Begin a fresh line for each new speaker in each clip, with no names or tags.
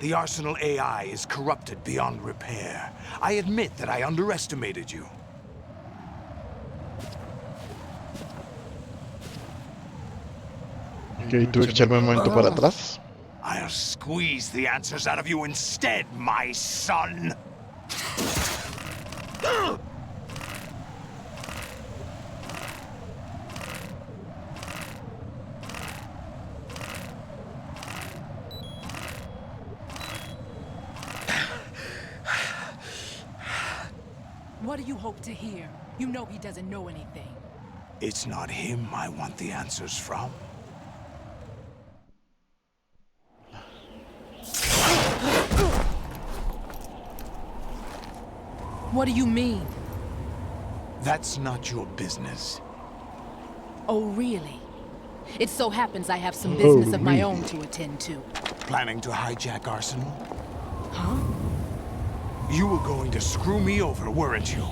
The Arsenal AI is corrupted beyond repair. I admit that I underestimated you.
Ok, tuve que echarme un momento para atrás.
I'll squeeze the answers out of you instead, my son!
What do you hope to hear? You know he doesn't know anything.
It's not him I want the answers from.
What do you mean?
That's not your business.
Oh, really? It so happens I have some business of my own to attend to.
Planning to hijack Arsenal?
Huh?
You were going to screw me over, weren't you?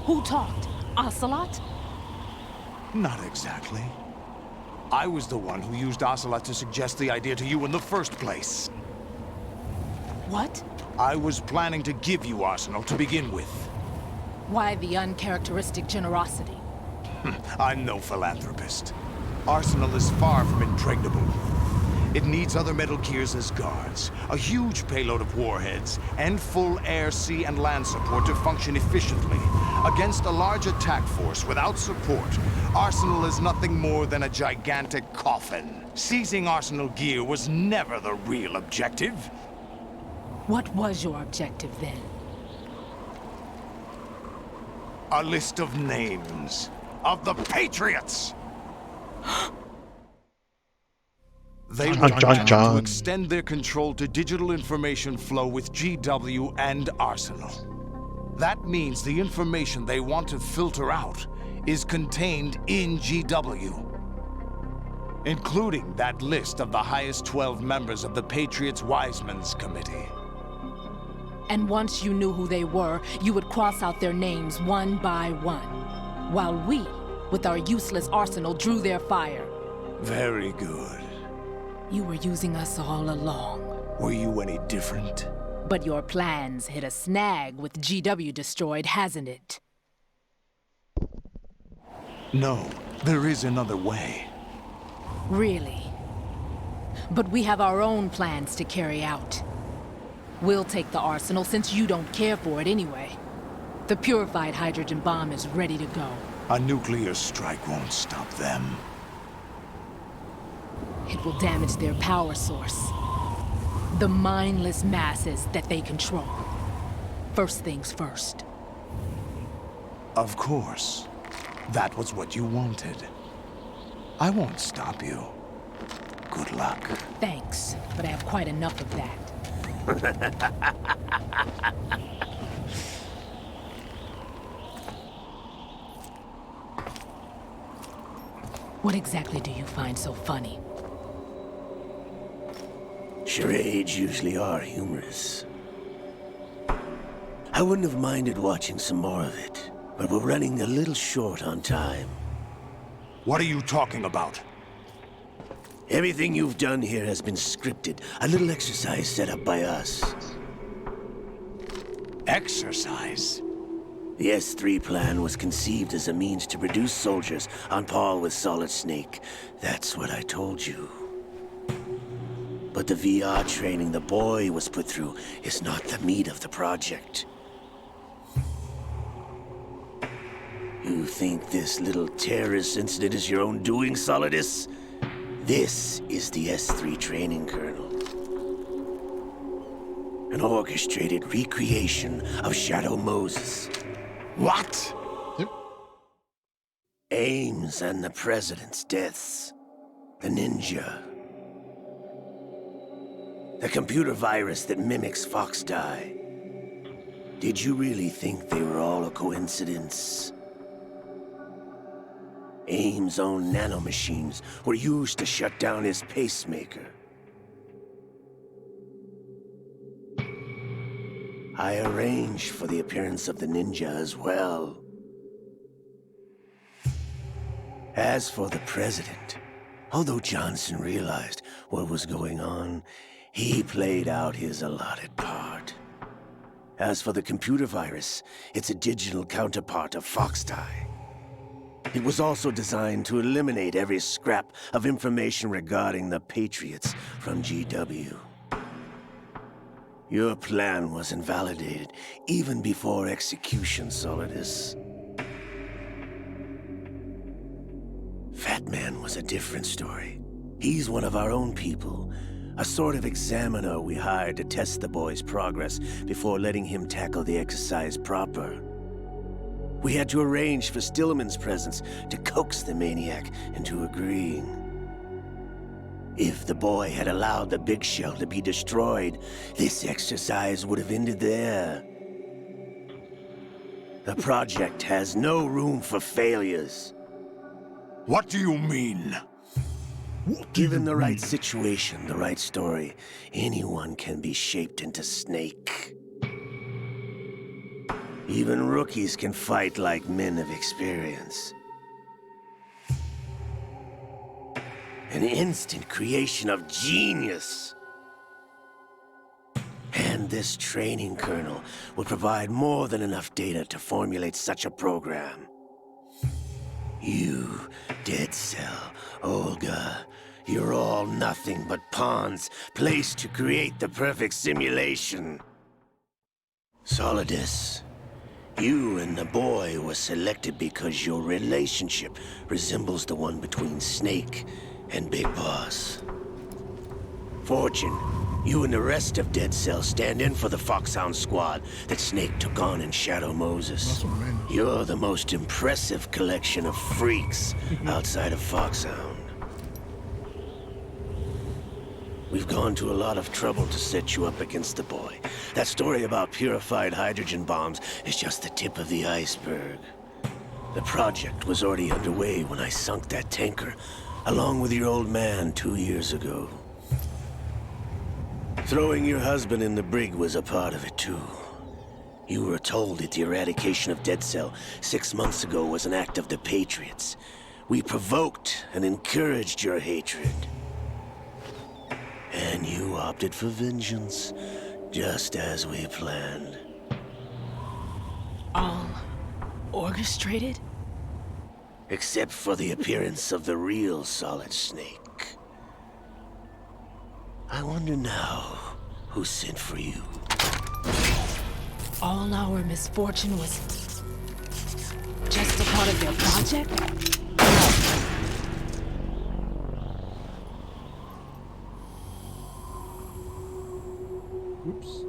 Who talked? Ocelot?
Not exactly. I was the one who used Ocelot to suggest the idea to you in the first place.
What?
I was planning to give you Arsenal to begin with.
Why the uncharacteristic generosity?
I'm no philanthropist. Arsenal is far from impregnable. It needs other Metal Gears as guards, a huge payload of warheads, and full air, sea, and land support to function efficiently. Against a large attack force without support, Arsenal is nothing more than a gigantic coffin. Seizing Arsenal gear was never the real objective.
What was your objective then?
A list of names of the Patriots! They were planned to extend their control to digital information flow with GW and Arsenal. That means the information they want to filter out is contained in GW, including that list of the highest 12 members of the Patriots Wiseman's Committee.
And once you knew who they were, you would cross out their names one by one, while we, with our useless arsenal, drew their fire.
Very good.
You were using us all along.
Were you any different?
But your plans hit a snag with GW destroyed, hasn't it?
No, there is another way.
Really? But we have our own plans to carry out. We'll take the arsenal since you don't care for it anyway. The purified hydrogen bomb is ready to go.
A nuclear strike won't stop them.
It will damage their power source. The mindless masses that they control. First things first.
Of course. That was what you wanted. I won't stop you. Good luck.
Thanks, but I have quite enough of that. What exactly do you find so funny?
Charades usually are humorous. I wouldn't have minded watching some more of it, but we're running a little short on time.
What are you talking about?
Everything you've done here has been scripted, a little exercise set up by us.
Exercise?
The S3 plan was conceived as a means to produce soldiers on par with Solid Snake. That's what I told you. But the VR training the boy was put through is not the meat of the project. You think this little terrorist incident is your own doing, Solidus? This is the S3 training kernel. An orchestrated recreation of Shadow Moses.
What?
Ames and the President's deaths. The ninja. The computer virus that mimics Foxdie. Did you really think they were all a coincidence? Ames' own nanomachines were used to shut down his pacemaker. I arranged for the appearance of the ninja as well. As for the President, although Johnson realized what was going on, He played out his allotted part. As for the computer virus, it's a digital counterpart of Foxtie. It was also designed to eliminate every scrap of information regarding the Patriots from GW. Your plan was invalidated even before execution, Solidus. Fat Man was a different story. He's one of our own people, a sort of examiner we hired to test the boy's progress before letting him tackle the exercise proper. We had to arrange for Stillman's presence to coax the maniac into agreeing. If the boy had allowed the big shell to be destroyed, this exercise would have ended there. The project has no room for failures.
What do you mean?
Given the right situation, the right story, anyone can be shaped into Snake. Even rookies can fight like men of experience. An instant creation of genius. And this training kernel will provide more than enough data to formulate such a program. You, Dead Cell, Olga, you're all nothing but pawns placed to create the perfect simulation. Solidus, you and the boy were selected because your relationship resembles the one between Snake and Big Boss. Fortune, you and the rest of Dead Cell stand in for the Foxhound squad that Snake took on in Shadow Moses. You're the most impressive collection of freaks outside of Foxhound. We've gone to a lot of trouble to set you up against the boy. That story about purified hydrogen bombs is just the tip of the iceberg. The project was already underway when I sunk that tanker, along with your old man 2 years ago. Throwing your husband in the brig was a part of it too. You were told that the eradication of Dead Cell 6 months ago was an act of the Patriots. We provoked and encouraged your hatred. And you opted for vengeance, just as we planned.
All orchestrated?
Except for the appearance of the real Solid Snake. I wonder now who sent for you.
All our misfortune was just a part of their project?
Oops.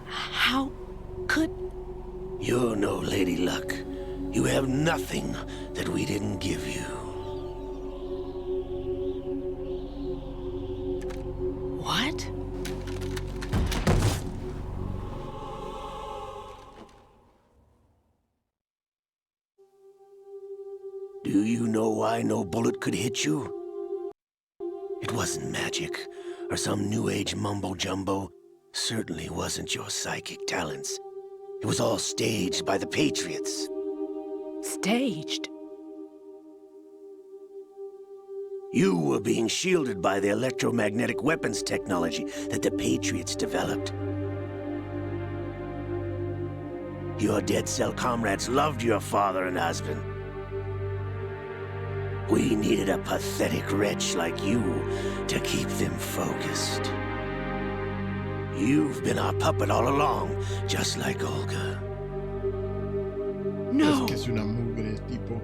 How could...
You're no Lady Luck. You have nothing that we didn't give you.
What?
Do you know why no bullet could hit you? It wasn't magic, or some new age mumbo-jumbo. Certainly wasn't your psychic talents. It was all staged by the Patriots.
Staged?
You were being shielded by the electromagnetic weapons technology that the Patriots developed. Your Dead Cell comrades loved your father and husband. We needed a pathetic wretch like you to keep them focused. You've been our puppet all along, just like Olga.
No!
Es que es una mugre tipo.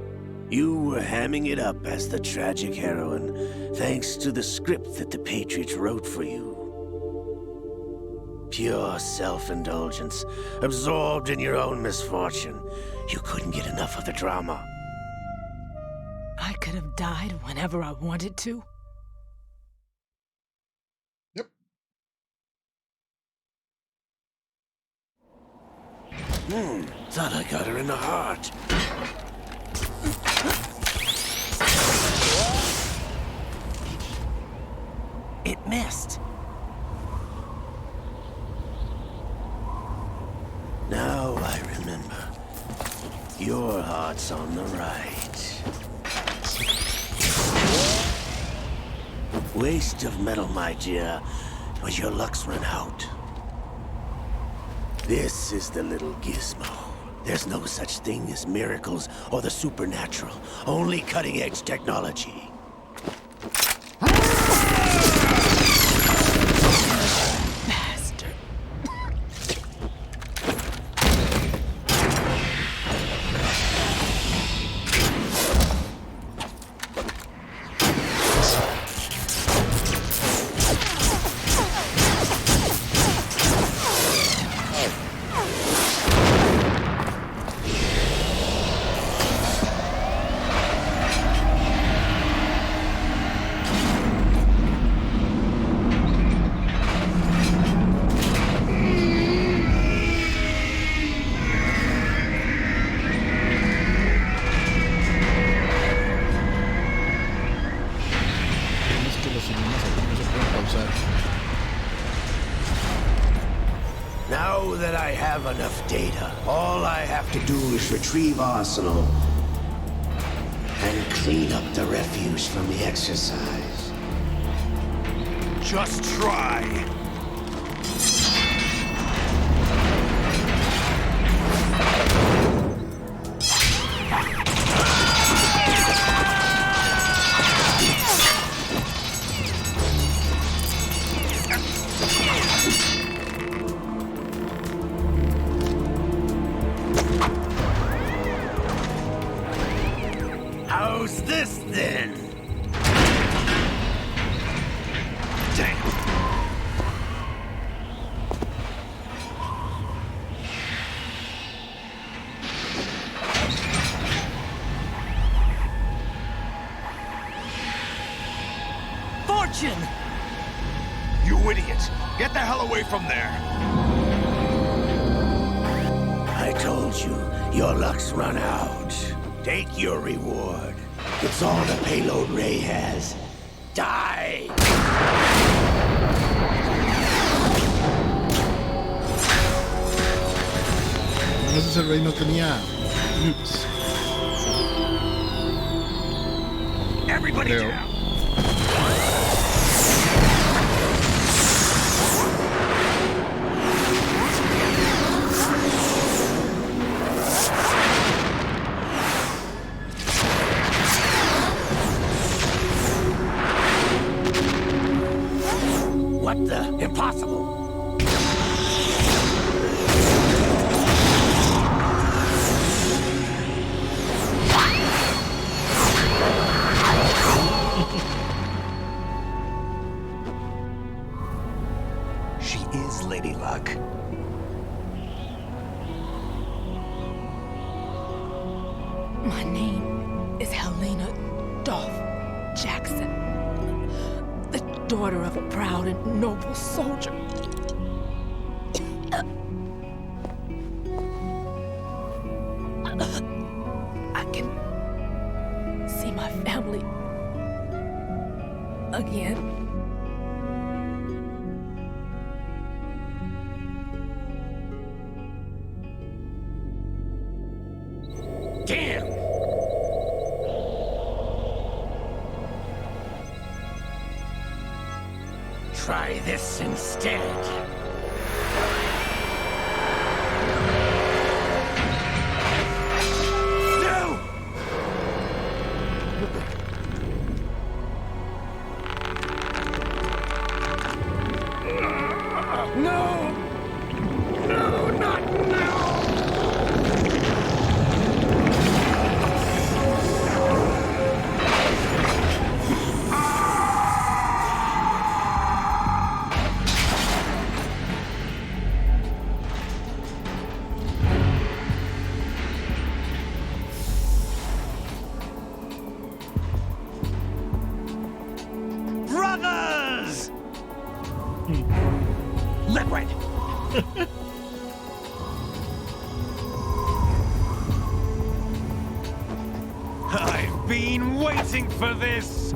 You were hamming it up as the tragic heroine, thanks to the script that the Patriots wrote for you. Pure self-indulgence, absorbed in your own misfortune. You couldn't get enough of the drama.
I could have died whenever I wanted to.
Yep.
Thought I got her in the heart.
It missed.
Now I remember. Your heart's on the right. Waste of metal, my dear, but your luck's run out. This is the little gizmo. There's no such thing as miracles or the supernatural, only cutting-edge technology.
Bastard.
Es que los idiomas aquí no se pueden pausar.
Now that I have enough data, all I have to do is retrieve Arsenal and clean up the refuse from the exercise.
Just try.
How's this then?
Damn.
Fortune!
You idiot! Get the hell away from there!
I told you, your luck's run out. Take your reward. It's all the payload Ray has. Die!
Entonces el rey no tenía nukes.
Everybody
Creo.
down!
What the? Impossible!
She is Lady Luck.
My name is Helena Dolph Jackson, the daughter of a proud and noble soldier. I can see my family again.
Damn! Try this instead. No! No! No, not now!
Brothers! Liquid! I've been waiting for this!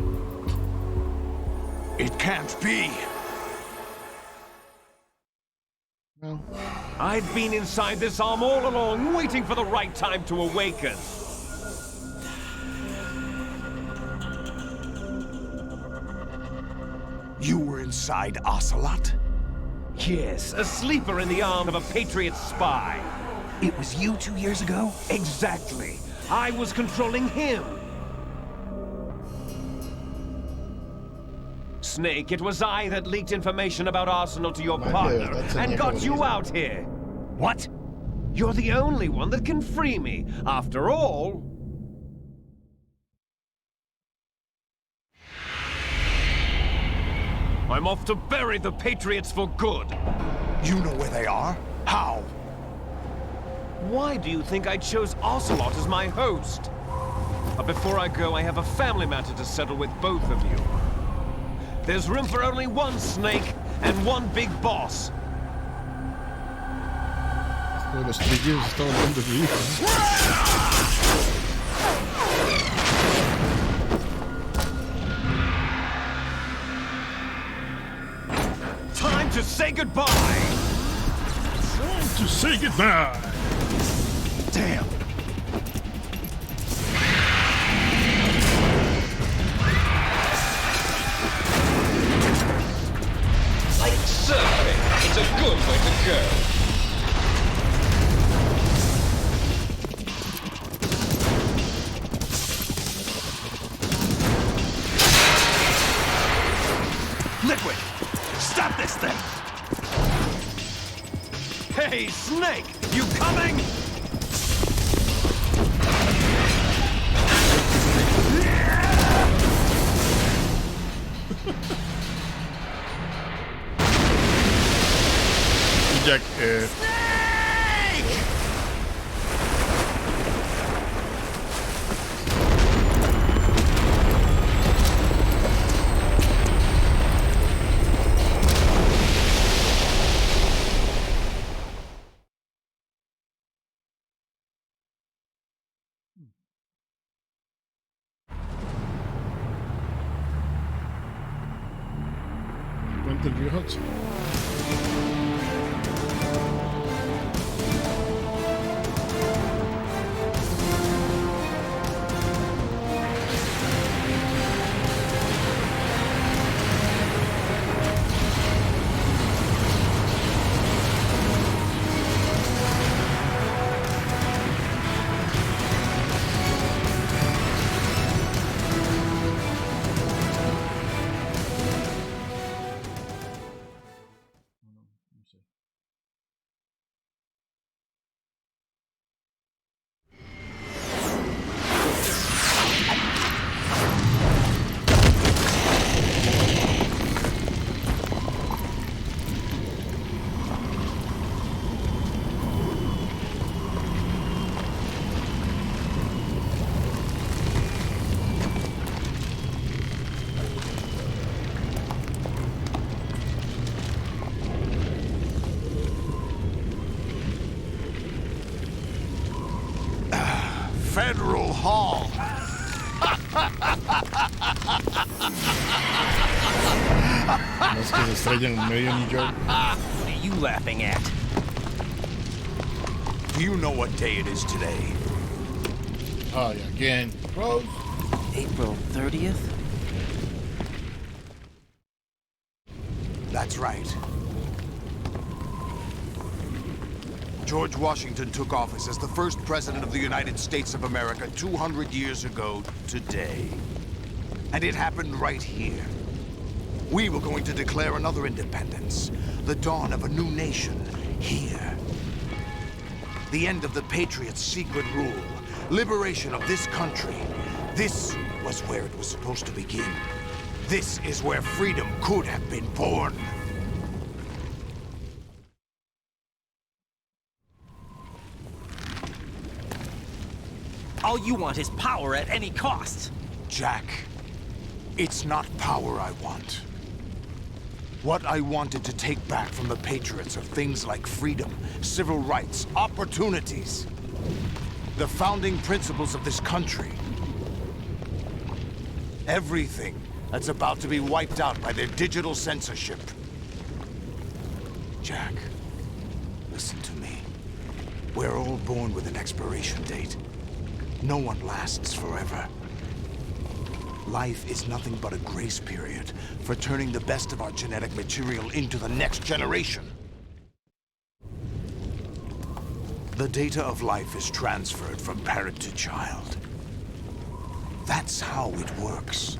It can't be!
Well,
I've been inside this arm all along, waiting for the right time to awaken.
You were inside Ocelot?
Yes, a sleeper in the arm of a Patriots spy.
It was you 2 years ago?
Exactly. I was controlling him. Snake, it was I that leaked information about Arsenal to your partner and got you out here.
What?
You're the only one that can free me. After all... I'm off to bury the Patriots for good.
You know where they are? How?
Why do you think I chose Ocelot as my host? But before I go, I have a family matter to settle with both of you. There's room for only one Snake and one big boss.
Todos los trilleros estaban dando su hijo.
Time to say goodbye!
Time to say goodbye!
Damn!
Like surfing, it's a good way to go.
Liquid! Stop this thing!
Hey, Snake! You coming?
Jack, Puente el Río Hudson.
Federal Hall.
Más que se estrellan en medio de New York.
What are you laughing at?
Do you know what day it is today?
Oh, yeah, again. Rose.
April 30th?
That's right. George Washington took office as the first president of the United States of America 200 years ago today. And it happened right here. We were going to declare another independence, the dawn of a new nation here. The end of the Patriots' secret rule, liberation of this country. This was where it was supposed to begin. This is where freedom could have been born.
All you want is power at any cost.
Jack, it's not power I want. What I wanted to take back from the Patriots are things like freedom, civil rights, opportunities. The founding principles of this country. Everything that's about to be wiped out by their digital censorship. Jack, Listen to me. We're all born with an expiration date. No one lasts forever. Life is nothing but a grace period for turning the best of our genetic material into the next generation. The data of life is transferred from parent to child. That's how it works.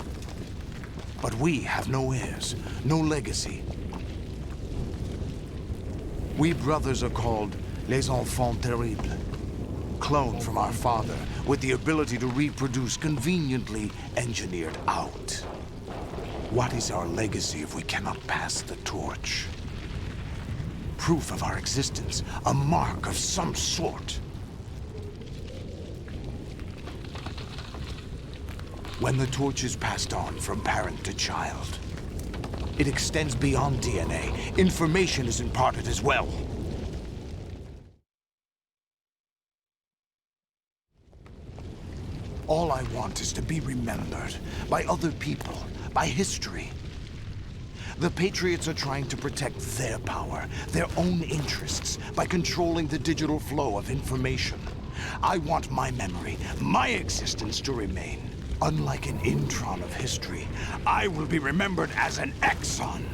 But we have no heirs, no legacy. We brothers are called les enfants terribles. Cloned from our father, with the ability to reproduce conveniently engineered out. What is our legacy if we cannot pass the torch? Proof of our existence, a mark of some sort. When the torch is passed on from parent to child, it extends beyond DNA. Information is imparted as well. All I want is to be remembered by other people, by history. The Patriots are trying to protect their power, their own interests, by controlling the digital flow of information. I want my memory, my existence to remain. Unlike an intron of history, I will be remembered as an exon.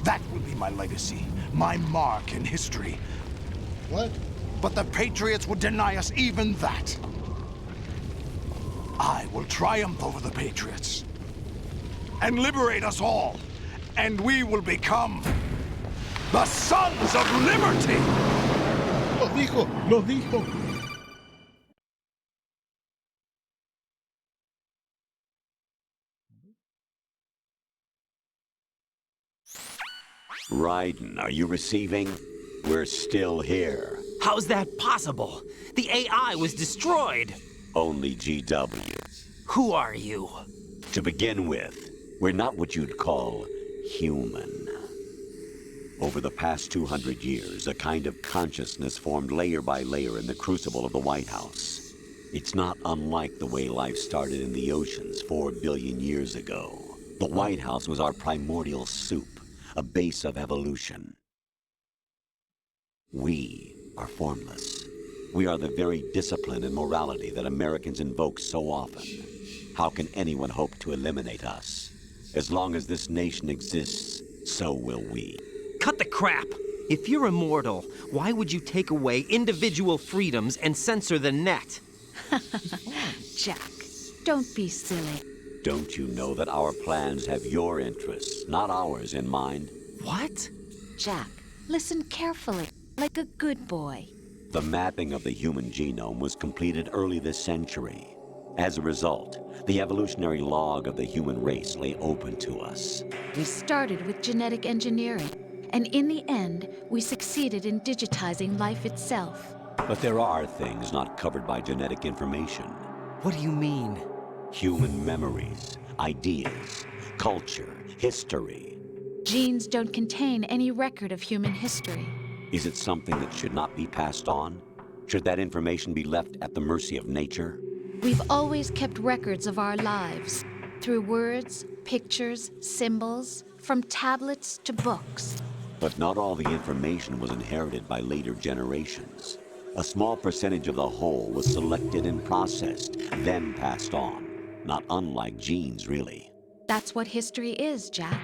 That will be my legacy, my mark in history.
What?
But the Patriots would deny us even that. I will triumph over the Patriots and liberate us all, and we will become the Sons of Liberty!
Lo dijo, lo dijo.
Raiden, are you receiving? We're still here.
How's that possible? The AI was destroyed.
Only GW.
Who are you?
To begin with, we're not what you'd call human. Over the past 200 years, a kind of consciousness formed layer by layer in the crucible of the White House. It's not unlike the way life started in the oceans 4 billion years ago. The White House was our primordial soup, a base of evolution. We are formless. We are the very discipline and morality that Americans invoke so often. How can anyone hope to eliminate us? As long as this nation exists, so will we.
Cut the crap! If you're immortal, why would you take away individual freedoms and censor the net?
Jack, don't be silly.
Don't you know that our plans have your interests, not ours, in mind?
What?
Jack, listen carefully, like a good boy.
The mapping of the human genome was completed early this century. As a result, the evolutionary log of the human race lay open to us.
We started with genetic engineering, and in the end, we succeeded in digitizing life itself.
But there are things not covered by genetic information.
What do you mean?
Human memories, ideas, culture, history.
Genes don't contain any record of human history.
Is it something that should not be passed on? Should that information be left at the mercy of nature?
We've always kept records of our lives, through words, pictures, symbols, from tablets to books.
But not all the information was inherited by later generations. A small percentage of the whole was selected and processed, then passed on. Not unlike genes, really.
That's what history is, Jack.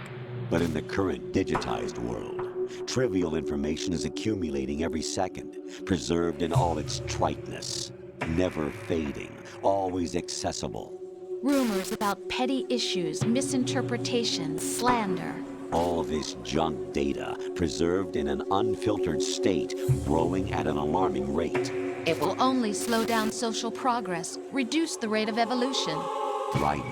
But in the current digitized world, trivial information is accumulating every second, preserved in all its triteness, never fading, always accessible.
Rumors about petty issues, misinterpretations, slander.
All this junk data, preserved in an unfiltered state, growing at an alarming rate.
It will only slow down social progress, reduce the rate of evolution.
Right.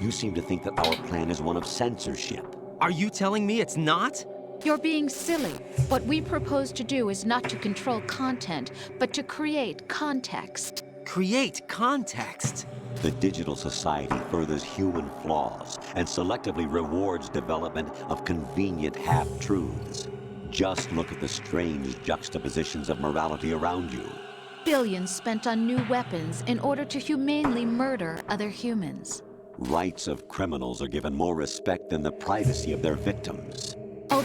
You seem to think that our plan is one of censorship.
Are you telling me it's not?
You're being silly. What we propose to do is not to control content, but to create context.
Create context.
The digital society furthers human flaws and selectively rewards development of convenient half-truths. Just look at the strange juxtapositions of morality around you.
Billions spent on new weapons in order to humanely murder other humans.
Rights of criminals are given more respect than the privacy of their victims.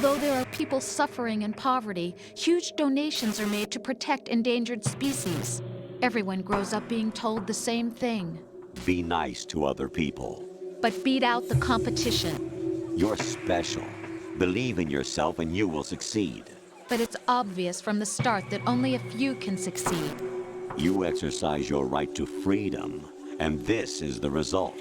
Although there are people suffering in poverty, huge donations are made to protect endangered species. Everyone grows up being told the same thing.
Be nice to other people.
But beat out the competition.
You're special. Believe in yourself and you will succeed.
But it's obvious from the start that only a few can succeed.
You exercise your right to freedom, and this is the result.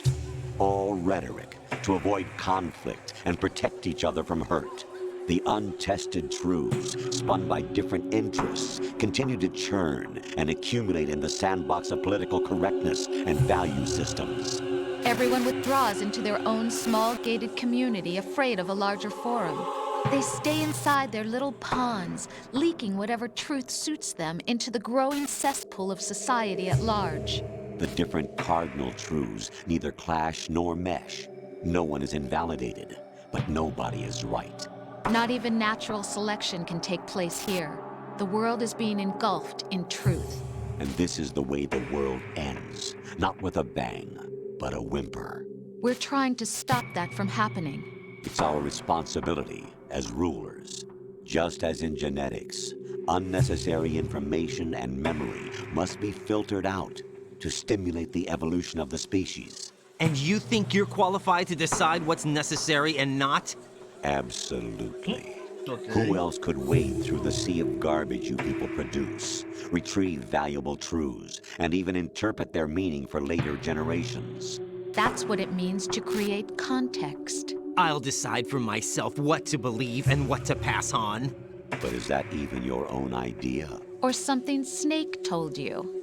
All rhetoric to avoid conflict and protect each other from hurt. The untested truths, spun by different interests, continue to churn and accumulate in the sandbox of political correctness and value systems.
Everyone withdraws into their own small gated community, afraid of a larger forum. They stay inside their little ponds, leaking whatever truth suits them into the growing cesspool of society at large.
The different cardinal truths neither clash nor mesh. No one is invalidated, but nobody is right.
Not even natural selection can take place here. The world is being engulfed in truth.
And this is the way the world ends. Not with a bang, but a whimper.
We're trying to stop that from happening.
It's our responsibility as rulers. Just as in genetics, unnecessary information and memory must be filtered out to stimulate the evolution of the species.
And you think you're qualified to decide what's necessary and not?
Absolutely.
Okay.
Who else could wade through the sea of garbage you people produce, retrieve valuable truths, and even interpret their meaning for later generations?
That's what it means to create context.
I'll decide for myself what to believe and what to pass on.
But is that even your own idea?
Or something Snake told you.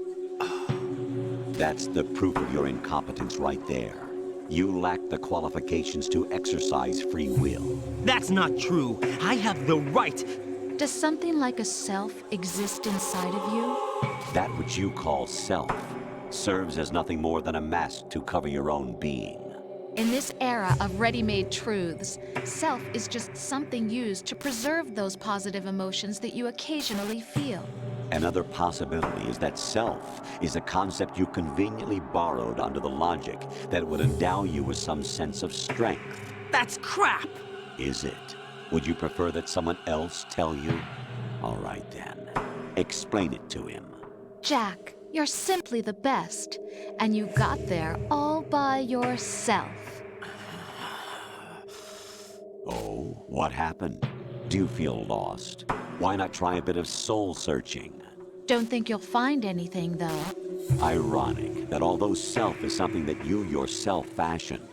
That's the proof of your incompetence right there. You lack the qualifications to exercise free will.
That's not true. I have the right.
Does something like a self exist inside of you?
That which you call self serves as nothing more than a mask to cover your own being.
In this era of ready-made truths, self is just something used to preserve those positive emotions that you occasionally feel.
Another possibility is that self is a concept you conveniently borrowed under the logic that it would endow you with some sense of strength.
That's crap!
Is it? Would you prefer that someone else tell you? All right then. Explain it to him.
Jack, you're simply the best, and you got there all by yourself.
Oh, what happened? Do you feel lost? Why not try a bit of soul searching?
Don't think you'll find anything, though.
Ironic that although self is something that you yourself fashioned,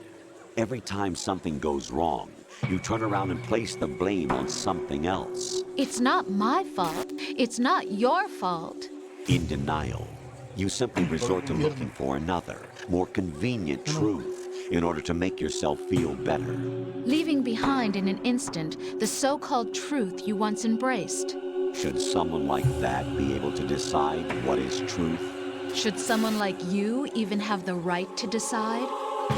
every time something goes wrong, you turn around and place the blame on something else.
It's not my fault. It's not your fault.
In denial, you simply resort to looking for another, more convenient truth in order to make yourself feel better.
Leaving behind in an instant the so-called truth you once embraced.
Should someone like that be able to decide what is truth?
Should someone like you even have the right to decide?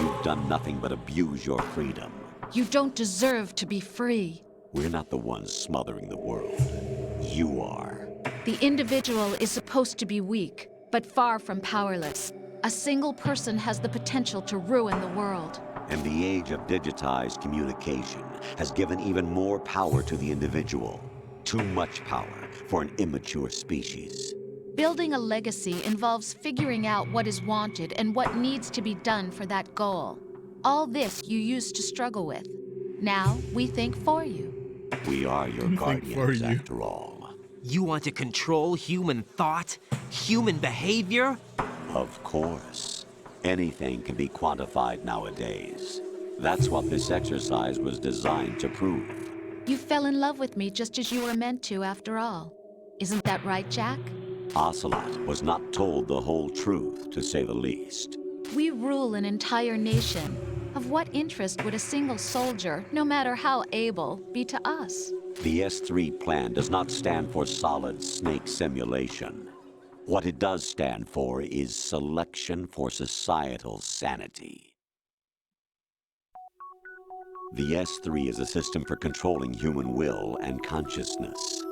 You've done nothing but abuse your freedom.
You don't deserve to be free.
We're not the ones smothering the world. You are.
The individual is supposed to be weak, but far from powerless. A single person has the potential to ruin the world.
And the age of digitized communication has given even more power to the individual. Too much power for an immature species.
Building a legacy involves figuring out what is wanted and what needs to be done for that goal. All this you used to struggle with. Now we think for you.
We are your
Think for
guardians,
you.
after all.
You want to control human thought? Human behavior?
Of course. Anything can be quantified nowadays. That's what this exercise was designed to prove.
You fell in love with me just as you were meant to, after all. Isn't that right, Jack?
Ocelot was not told the whole truth, to say the least.
We rule an entire nation. Of what interest would a single soldier, no matter how able, be to us?
The S3 plan does not stand for solid snake simulation. What it does stand for is selection for societal sanity. The S3 is a system for controlling human will and consciousness.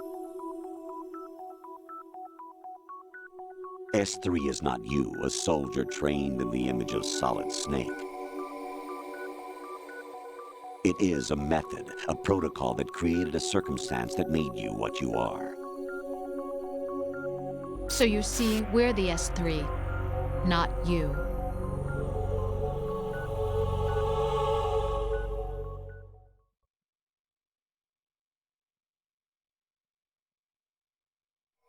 S3 is not you, a soldier trained in the image of Solid Snake. It is a method, a protocol that created a circumstance that made you what you are.
So you see, we're the S3, not you.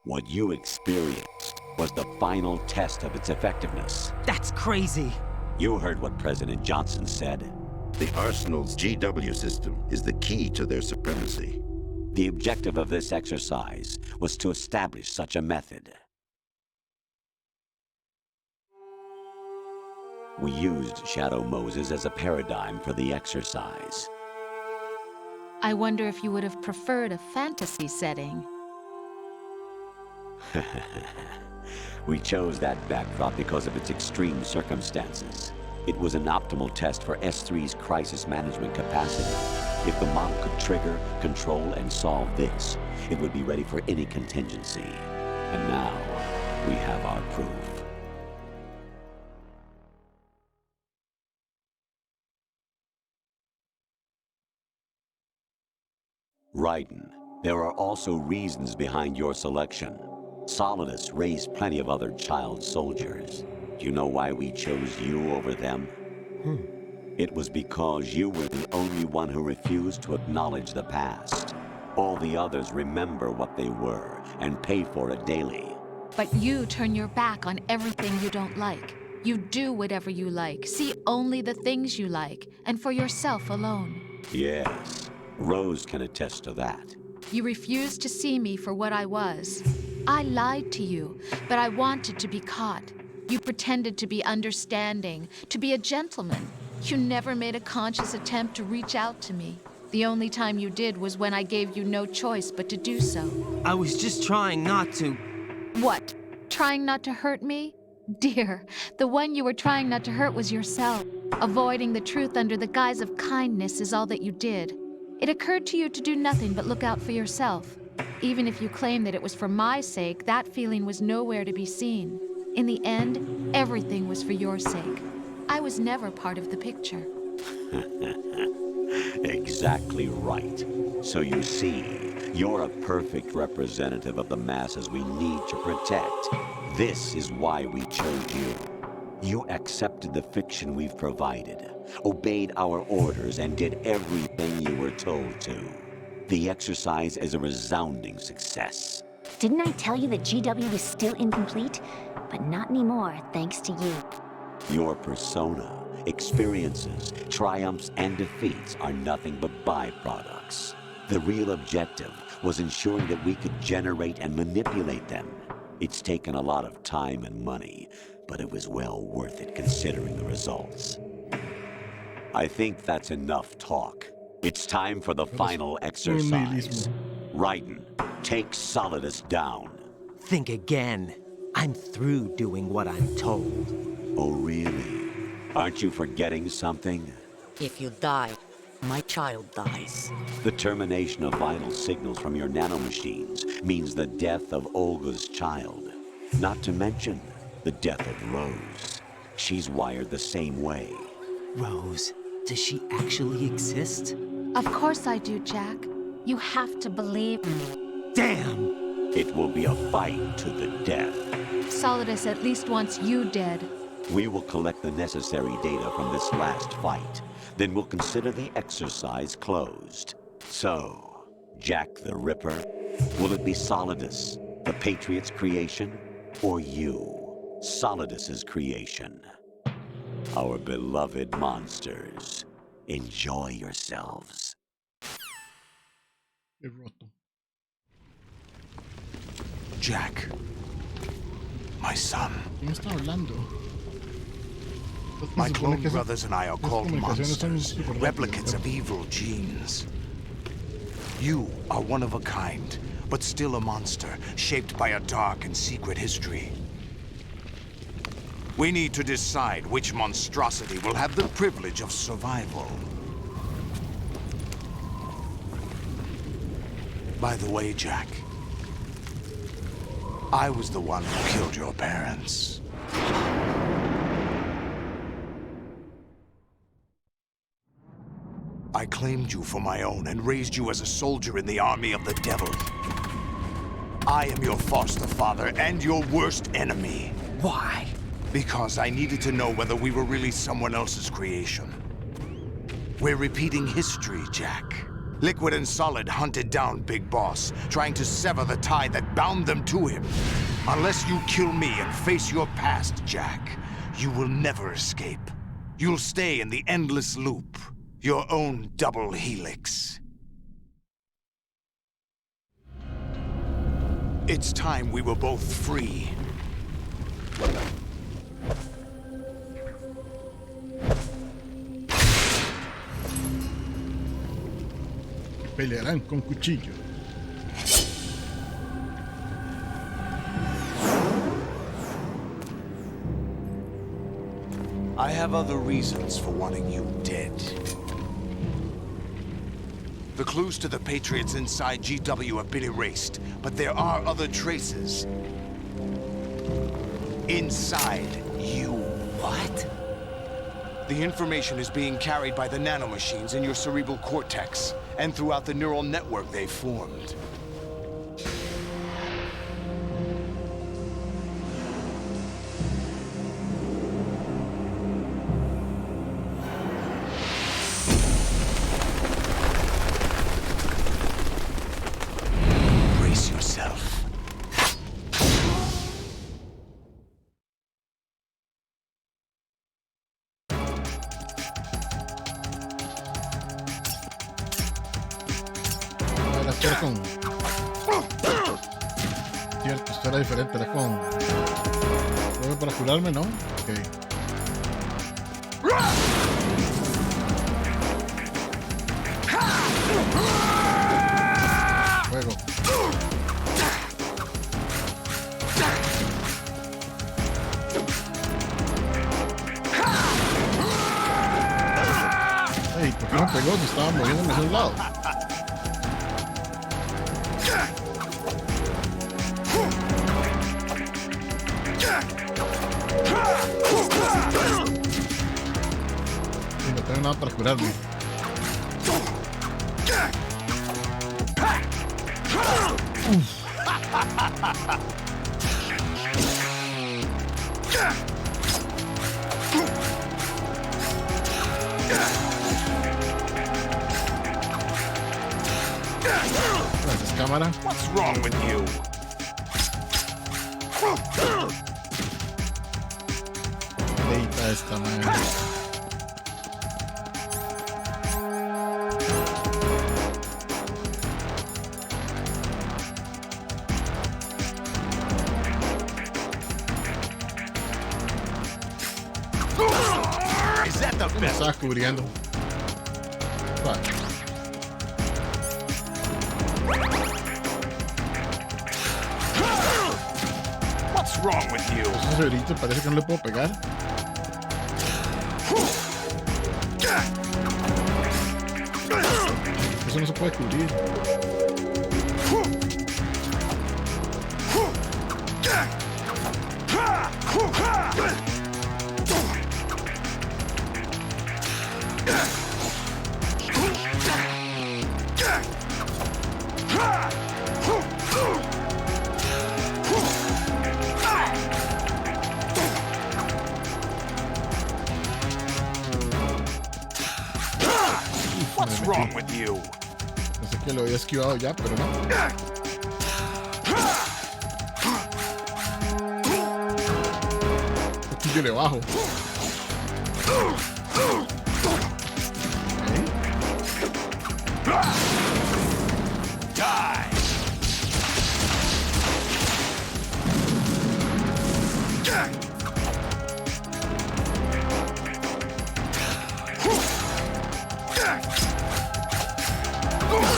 What you experienced was the final test of its effectiveness.
That's crazy.
You heard what President Johnson said.
The Arsenal's GW system is the key to their supremacy.
The objective of this exercise was to establish such a method. We used Shadow Moses as a paradigm for the exercise.
I wonder if you would have preferred a fantasy setting.
We chose that backdrop because of its extreme circumstances. It was an optimal test for S3's crisis management capacity. If the model could trigger, control, and solve this, it would be ready for any contingency. And now, we have our proof. Raiden, there are also reasons behind your selection. Solidus raised plenty of other child soldiers. Do you know why we chose you over them? It was because you were the only one who refused to acknowledge the past. All the others remember what they were and pay for it daily.
But you turn your back on everything you don't like. You do whatever you like, see only the things you like, and for yourself alone.
Yes, Rose can attest to that.
You refused to see me for what I was. I lied to you, but I wanted to be caught. You pretended to be understanding, to be a gentleman. You never made a conscious attempt to reach out to me. The only time you did was when I gave you no choice but to do so.
I was just trying not to.
What? Trying not to hurt me? Dear, the one you were trying not to hurt was yourself. Avoiding the truth under the guise of kindness is all that you did. It occurred to you to do nothing but look out for yourself. Even if you claim that it was for my sake, that feeling was nowhere to be seen. In the end, everything was for your sake. I was never part of the picture.
Exactly right. So you see, you're a perfect representative of the masses we need to protect. This is why we chose you. You accepted the fiction we've provided, obeyed our orders, and did everything you were told to. The exercise is a resounding success.
Didn't I tell you that GW is still incomplete? But not anymore, thanks to you.
Your persona, experiences, triumphs, and defeats are nothing but byproducts. The real objective was ensuring that we could generate and manipulate them. It's taken a lot of time and money, but it was well worth it considering the results. I think that's enough talk. It's time for the final exercise. Raiden, take Solidus down.
Think again. I'm through doing what I'm told.
Oh, really? Aren't you forgetting something?
If you die, my child dies.
The termination of vital signals from your nanomachines means the death of Olga's child. Not to mention the death of Rose. She's wired the same way.
Rose, does she actually exist?
Of course I do, Jack. You have to believe me.
Damn!
It will be a fight to the death.
Solidus at least wants you dead.
We will collect the necessary data from this last fight. Then we'll consider the exercise closed. So, Jack the Ripper, will it be Solidus, the Patriots' creation, or you, Solidus's creation? Our beloved monsters, enjoy yourselves.
Qué roto.
Jack, my son.
¿Quién está hablando?
My
Se supone
clone
que esas-
brothers and I are
esas
called
comunicaciones son
monsters,
súper
replicates
rápidas,
of evil genes. You are one of a kind, but still a monster, shaped by a dark and secret history. We need to decide which monstrosity will have the privilege of survival. By the way, Jack, I was the one who killed your parents. I claimed you for my own and raised you as a soldier in the army of the devil. I am your foster father and your worst enemy.
Why?
Because I needed to know whether we were really someone else's creation. We're repeating history, Jack. Liquid and Solid hunted down Big Boss, trying to sever the tie that bound them to him. Unless you kill me and face your past, Jack, you will never escape. You'll stay in the endless loop, your own double helix. It's time we were both free.
Pelearán con cuchillo.
I have other reasons for wanting you dead. The clues to the Patriots inside GW have been erased, but there are other traces. Inside you.
What?
The information is being carried by the nanomachines in your cerebral cortex, and throughout the neural network they formed. Brace yourself.
Era con... Cierto, esto era diferente, era con... ¿Juego para curarme, no? Ok. Juego. Ey, ¿por qué no pegó si estaba moviéndome hacia un lado? No tengo nada para curarme. Gracias, cámara.
What's wrong with you?
Leita esta madre.
Is that the
Me
best?
estaba cubriendo. Vale.
What's wrong with you?
Ese cerebrito parece que no le puedo pegar. Eso no se puede cubrir.
What's wrong with you?
Pensé que lo había esquivado ya, pero no. Aquí yo le bajo.
Die!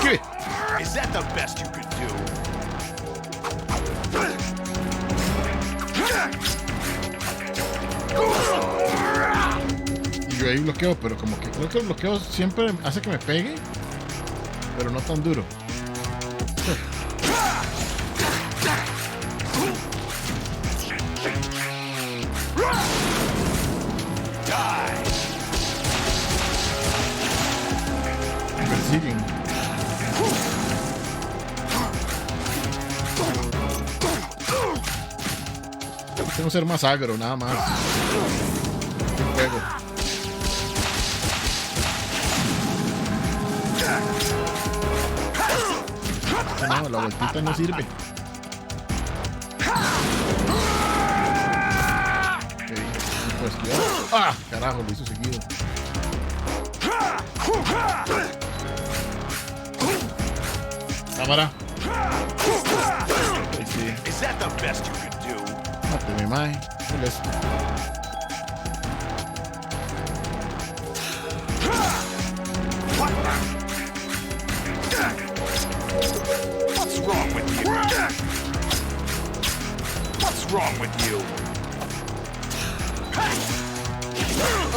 ¿Qué?
Is that the best you could do?
Y yo ahí bloqueo, pero como que creo que el bloqueo siempre hace que me pegue, pero no tan duro.
Die!
ser más agro, nada más. Un juego. No, la vueltita no sirve. Pues ¡ah! Carajo, lo hizo seguido. Cámara. Ahí sí.
Is that the best you could do?
Máteme, mae. Molesto.
What's wrong with you? What's wrong with you?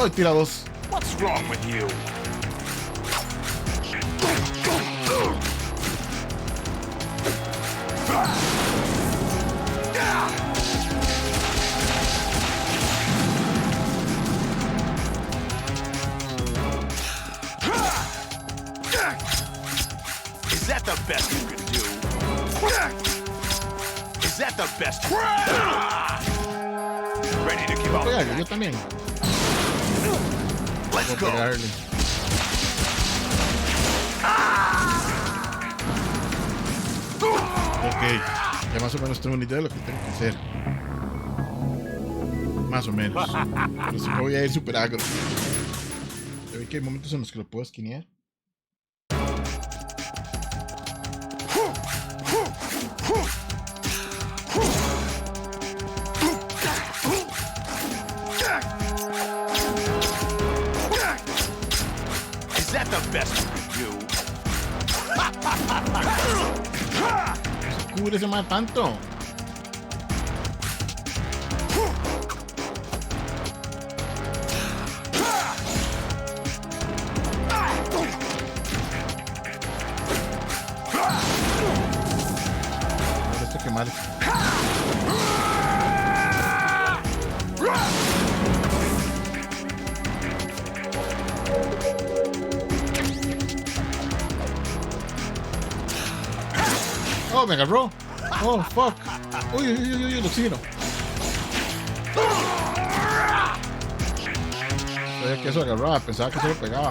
Oh, tira dos.
What's wrong with you? Is that the best you can do? Is that the best you can do? Ready to give up?
Yo también.
Let's go.
Ok, ya más o menos tengo una idea de lo que tengo que hacer. Más o menos. Pero si no voy a ir super agro. Ya vi que hay momentos en los que lo puedo esquinear.
Is that the best you can do?
No se cubre ese mal tanto. Esto que mal. Oh, me agarró. Oh, fuck. Uy, el oxígeno. Sabía que eso agarraba, pensaba que eso lo pegaba.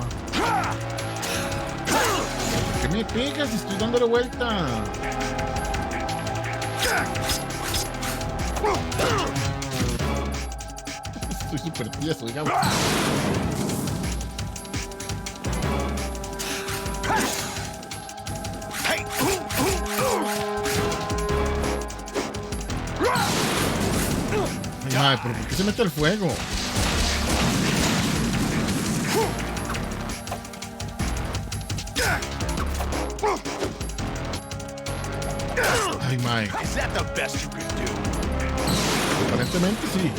¿Por qué me pegas si estoy dándole vuelta? Estoy súper tieso, digamos. Ay, pero ¿por qué se mete el fuego? Ay, mae.
Is that the best you can do?
Aparentemente sí.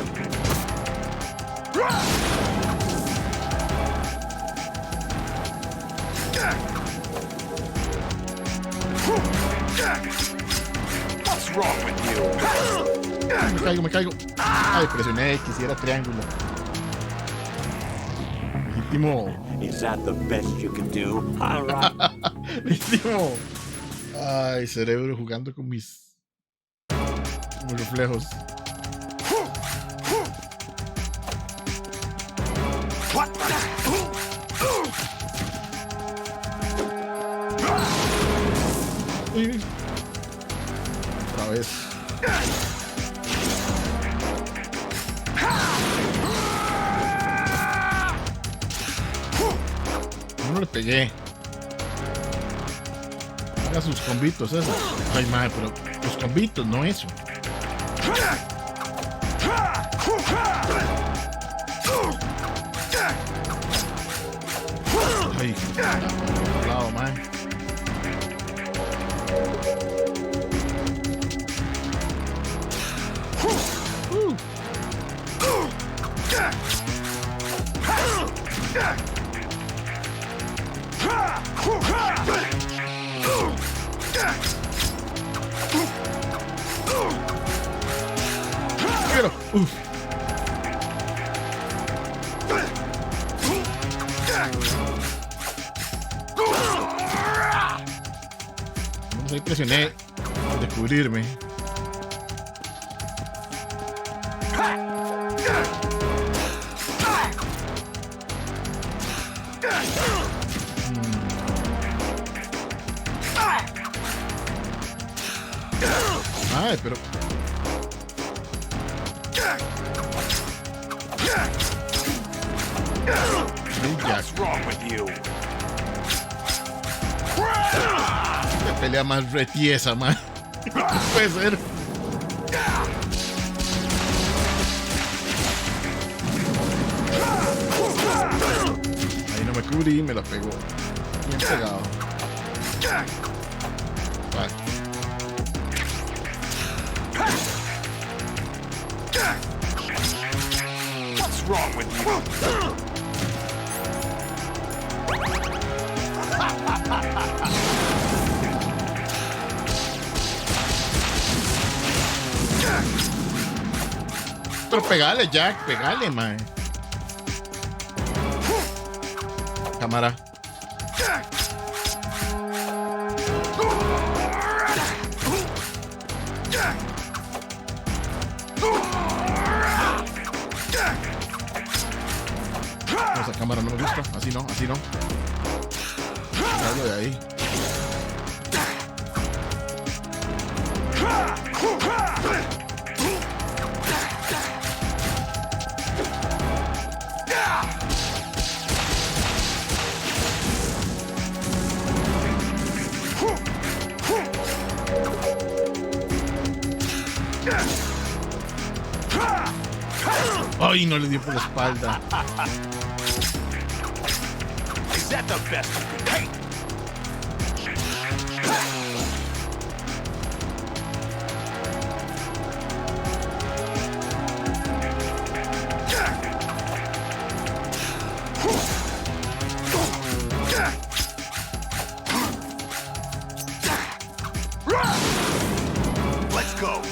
What's wrong with you?
Me caigo. Ay, presioné X y era triángulo. Legítimo.
Is that the best you can do? All right.
Legítimo. Ay, cerebro jugando con mis reflejos.
What?
Otra vez. No le pegué. Haga sus combitos, eso. Ay, madre, pero los combitos, no eso. Ay, lado, madre. Pero, vamos, ahí presioné de cubrirme. Ay, pero...
What's wrong with you?
Qué pelea más retiesa, man. No puede ser. Ahí no me cubrí, me la pegó. Bien pegado. Vale.
What's wrong with you?
Pero pegale, Jack, pegale, man. Cámara. Esa cámara no me gusta. Así no, así no. Salgo de ahí. Ay, no le dio por la espalda.
Is that the best? Hey! Let's go.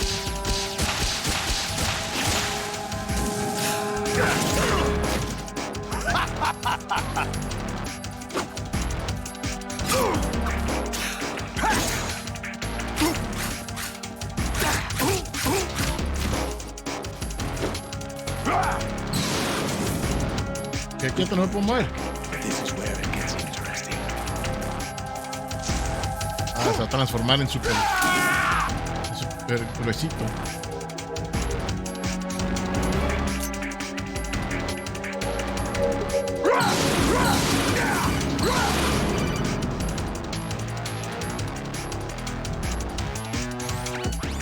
Que quieto, no me puedo mover.
This is where it gets interesting.
Ah, se va a transformar en super gruesito.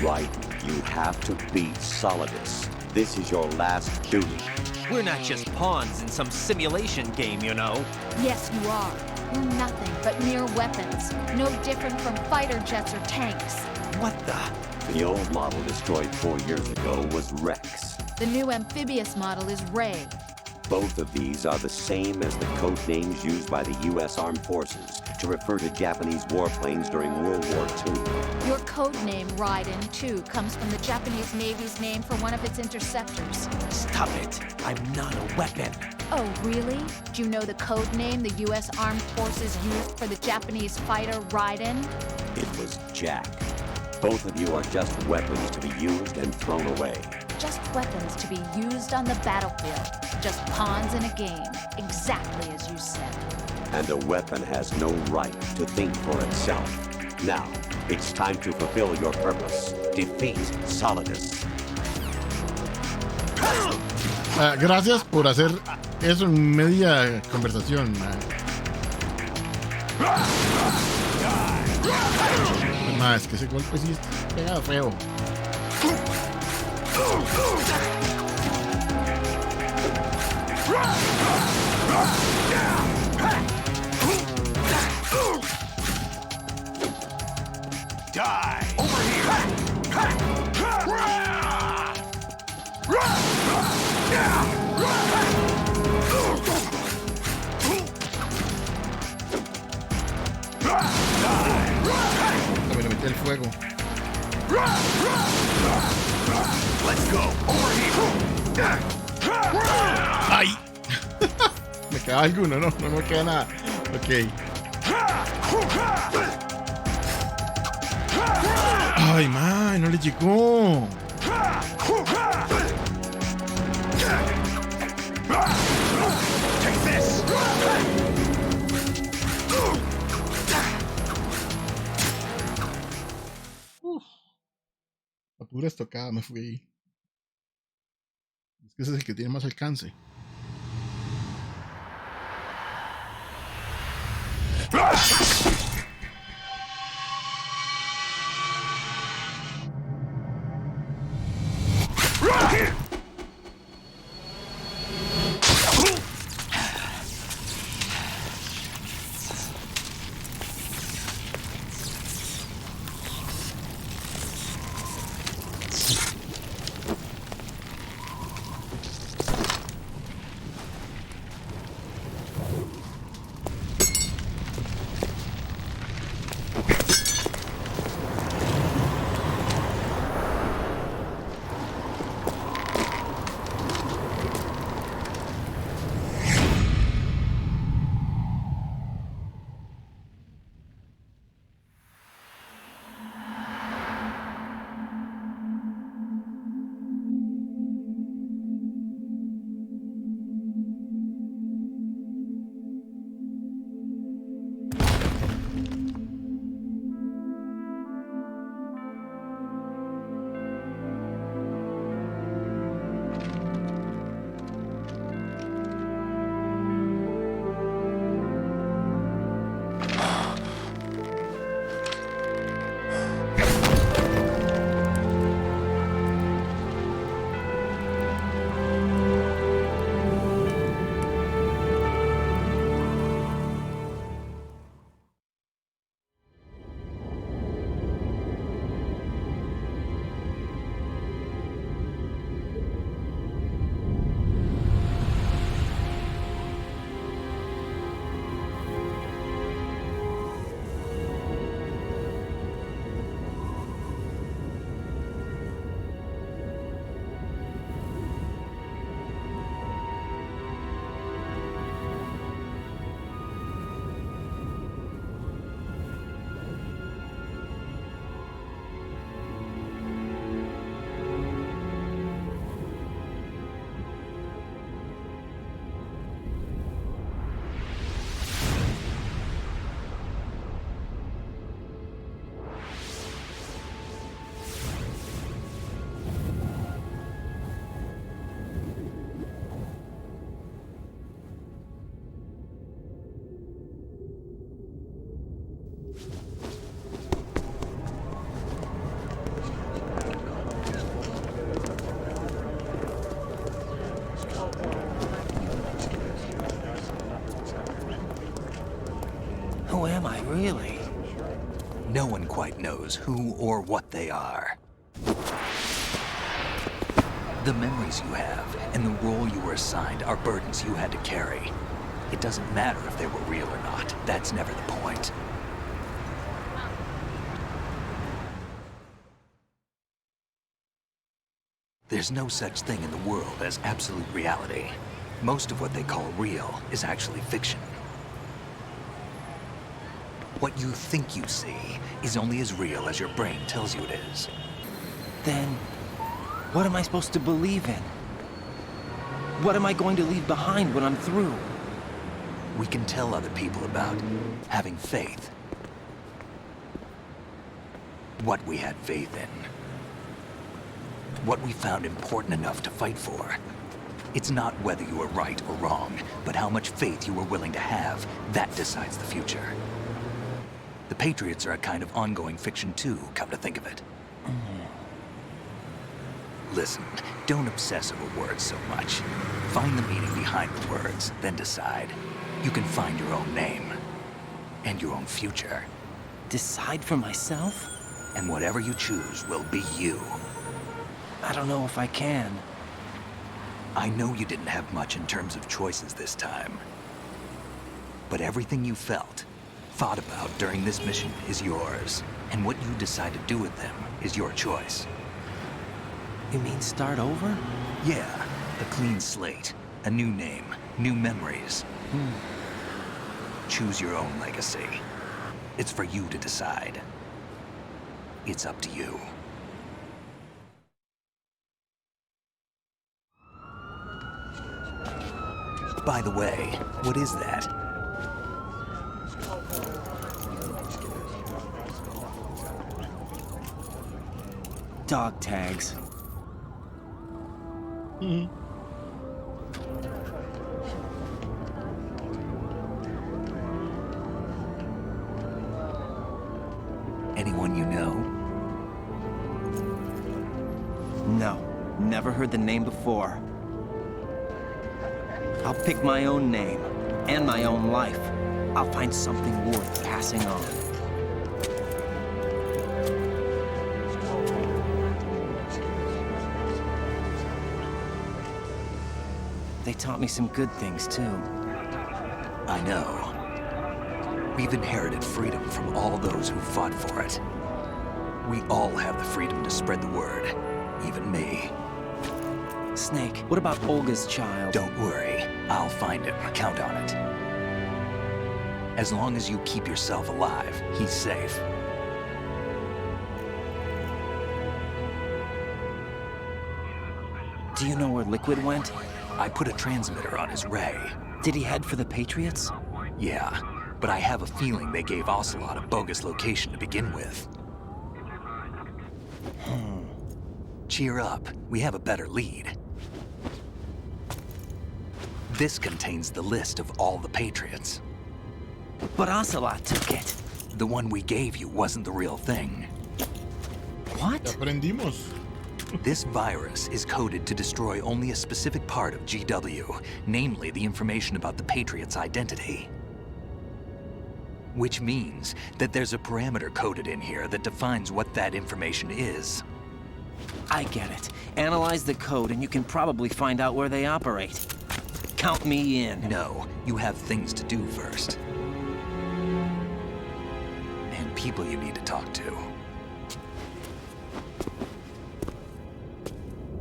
Right, you have to beat Solidus. This is your last duty.
We're not just pawns in some simulation game, you know.
Yes, you are. You're nothing but mere weapons. No different from fighter jets or tanks.
What the?
The old model destroyed 4 years ago was Rex.
The new amphibious model is Ray.
Both of these are the same as the code names used by the U.S. Armed Forces to refer to Japanese warplanes during World War II.
Your code name, Raiden, too, comes from the Japanese Navy's name for one of its interceptors.
Stop it. I'm not a weapon.
Oh, really? Do you know the code name the U.S. Armed Forces used for the Japanese fighter Raiden?
It was Jack. Both of you are just weapons to be used and thrown away.
Just weapons to be used on the battlefield. Just pawns in a game, exactly as you said.
And a weapon has no right to think for itself. Now, it's time to fulfill your purpose. Defeat Solidus.
Gracias por hacer eso en media conversación. No, es que ese golpe sí pega feo.
Die! Over here!
Me le metí el fuego.
Let's go! Over here!
¡Ay! Me queda alguno, no me queda nada. Ok. Ay, man, no le llegó.
Take this!
A pura estocada me fui ahí. Es que ese es el que tiene más alcance.
Who am I, really? No one quite knows who or what they are. The memories you have and the role you were assigned are burdens you had to carry. It doesn't matter if they were real or not. That's never the point. There's no such thing in the world as absolute reality. Most of what they call real is actually fiction. What you think you see is only as real as your brain tells you it is.
Then, what am I supposed to believe in? What am I going to leave behind when I'm through?
We can tell other people about having faith. What we had faith in. What we found important enough to fight for. It's not whether you were right or wrong, but how much faith you were willing to have. That decides the future. The Patriots are a kind of ongoing fiction too, come to think of it. Listen, don't obsess over words so much. Find the meaning behind the words, then decide. You can find your own name. And your own future.
Decide for myself?
And whatever you choose will be you.
I don't know if I can.
I know you didn't have much in terms of choices this time. But everything you felt, thought about during this mission is yours. And what you decide to do with them is your choice.
You mean start over?
Yeah, a clean slate, a new name, new memories. Choose your own legacy. It's for you to decide. It's up to you. By the way, what is that?
Dog tags.
Anyone you know?
No, never heard the name before. I'll pick my own name and my own life. I'll find something worth passing on. They taught me some good things, too.
I know. We've inherited freedom from all those who fought for it. We all have the freedom to spread the word, even me.
Snake, what about Olga's child?
Don't worry, I'll find him. Count on it. As long as you keep yourself alive, he's safe.
Do you know where Liquid went?
I put a transmitter on his ray.
Did he head for the Patriots?
Yeah, but I have a feeling they gave Ocelot a bogus location to begin with. Cheer up, we have a better lead. This contains the list of all the Patriots.
But Ocelot took it.
The one we gave you wasn't the real thing.
What?
Aprendimos.
This virus is coded to destroy only a specific part of GW, namely the information about the Patriots' identity. Which means that there's a parameter coded in here that defines what that information is.
I get it. Analyze the code and you can probably find out where they operate. Count me in.
No, you have things to do first. And people you need to talk to.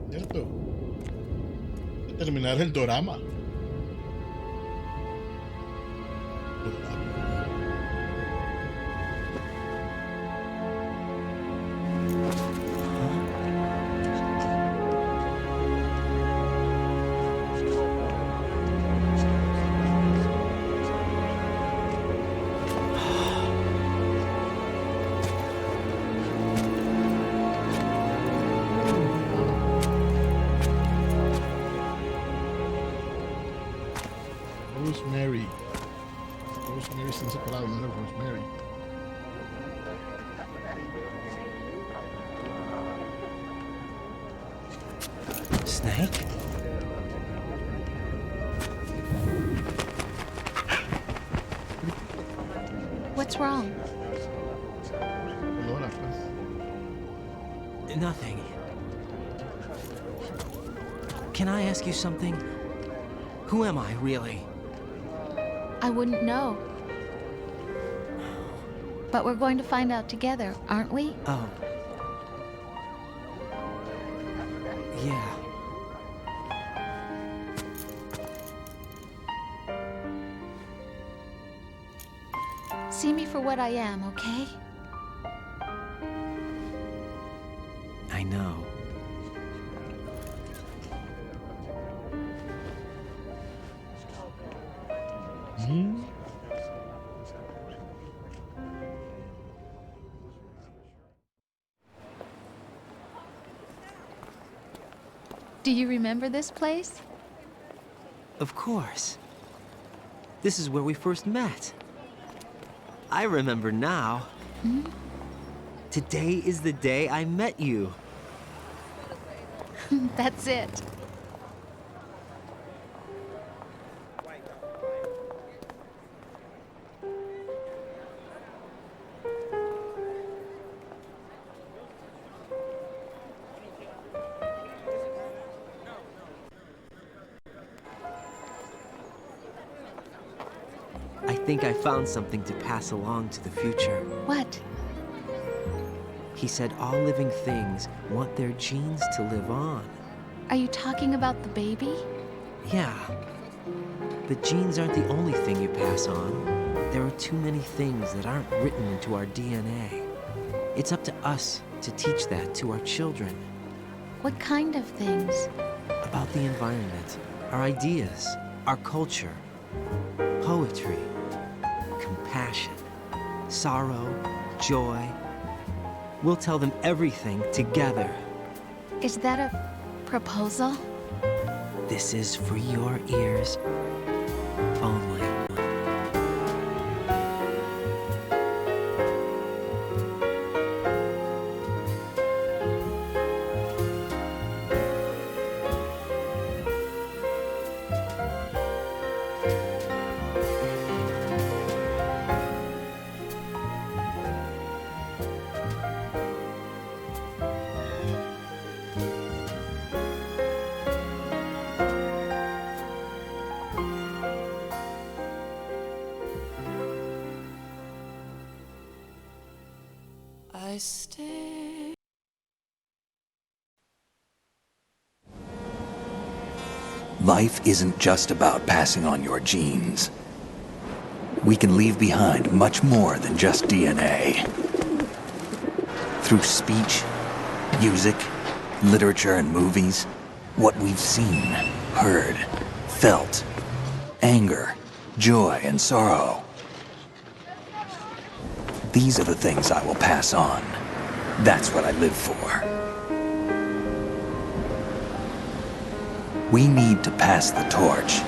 Cierto. Voy a terminar el dorama. Rosemary. Rosemary están separados, no era Rosemary.
Snake?
What's wrong?
Laura, pues.
Nothing. Can I ask you something? Who am I, really?
I wouldn't know. But we're going to find out together, aren't we?
Oh. Yeah.
See me for what I am, okay?
I know.
Do you remember this place?
Of course. This is where we first met. I remember now. Today is the day I met you.
That's it.
I think I found something to pass along to the future.
What?
He said all living things want their genes to live on.
Are you talking about the baby?
Yeah. But genes aren't the only thing you pass on. There are too many things that aren't written into our DNA. It's up to us to teach that to our children.
What kind of things?
About the environment, our ideas, our culture, poetry, compassion, sorrow, joy. We'll tell them everything together.
Is that a proposal?
This is for your ears only.
I stay.
Life isn't just about passing on your genes. We can leave behind much more than just DNA. Through speech, music, literature, and movies, what we've seen, heard, felt, anger, joy, and sorrow. These are the things I will pass on. That's what I live for. We need to pass the torch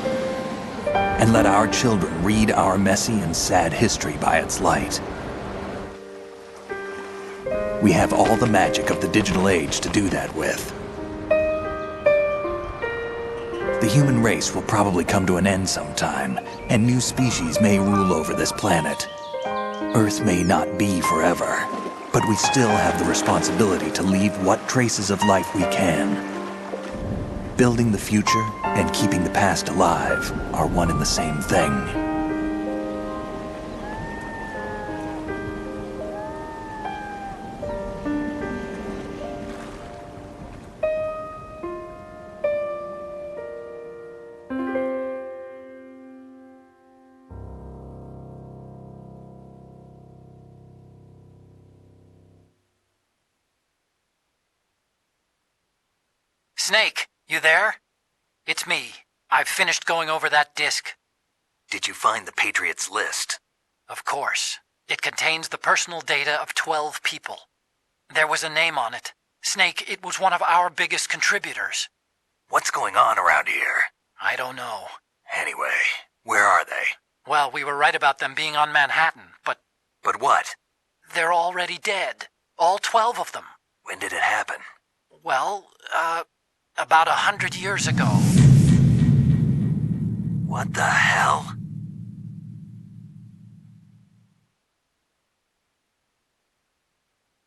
and let our children read our messy and sad history by its light. We have all the magic of the digital age to do that with. The human race will probably come to an end sometime, and new species may rule over this planet. Earth may not be forever, but we still have the responsibility to leave what traces of life we can. Building the future and keeping the past alive are one and the same thing.
Snake, you there? It's me. I've finished going over that disk.
Did you find the Patriots list?
Of course. It contains the personal data of 12 people. There was a name on it. Snake, it was one of our biggest contributors.
What's going on around here?
I don't know.
Anyway, where are they?
Well, we were right about them being on Manhattan, but...
But what?
They're already dead. All 12 of them.
When did it happen?
Well, about 100 years ago.
What the hell?